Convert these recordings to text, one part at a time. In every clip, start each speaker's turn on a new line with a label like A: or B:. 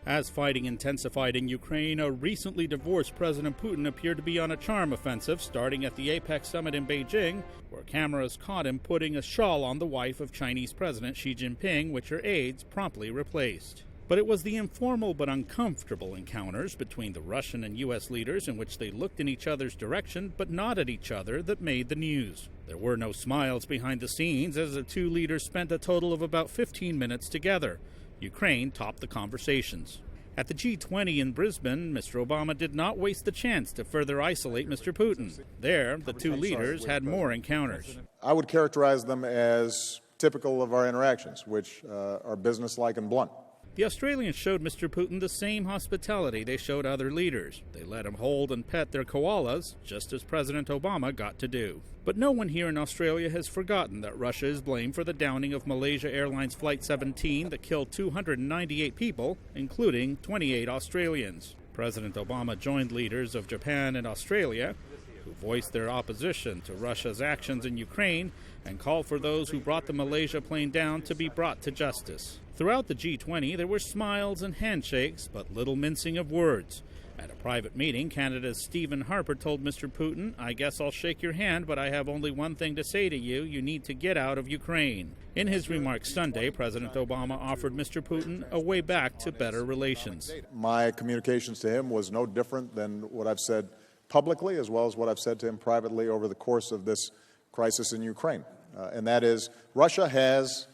A: As fighting intensified in Ukraine, a recently divorced President Putin appeared to be on a charm offensive, starting at the APEC summit in Beijing, where cameras caught him putting a shawl on the wife of Chinese President Xi Jinping, which her aides promptly replaced. But it was the informal but uncomfortable encounters between the Russian and U.S. leaders in which they looked in each other's direction but not at each other that made the news. There were no smiles behind the scenes as the two leaders spent a total of about 15 minutes together. Ukraine topped the conversations. At the G20 in Brisbane, Mr. Obama did not waste the chance to further isolate Mr. Putin. There, the two leaders had more encounters.
B: I would characterize them as typical of our interactions, which are businesslike and blunt.
A: The Australians showed Mr. Putin the same hospitality they showed other leaders. They let him hold and pet their koalas, just as President Obama got to do. But no one here in Australia has forgotten that Russia is blamed for the downing of Malaysia Airlines Flight 17 that killed 298 people, including 28 Australians. President Obama joined leaders of Japan and Australia, who voiced their opposition to Russia's actions in Ukraine and called for those who brought the Malaysia plane down to be brought to justice. Throughout the G20, there were smiles and handshakes, but little mincing of words. At a private meeting, Canada's Stephen Harper told Mr. Putin, "I guess I'll shake your hand, but I have only one thing to say to you. You need to get out of Ukraine." In his remarks Sunday, President Obama offered Mr. Putin a way back to better relations.
B: My communications to him was no different than what I've said publicly, as well as what I've said to him privately over the course of this crisis in Ukraine. And that is, Russia has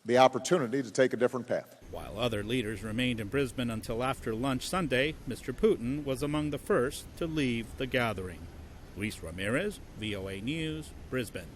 B: the opportunity to take a different path.
A: While other leaders remained in Brisbane until after lunch Sunday, Mr. Putin was among the first to leave the gathering. Luis Ramirez, VOA News, Brisbane.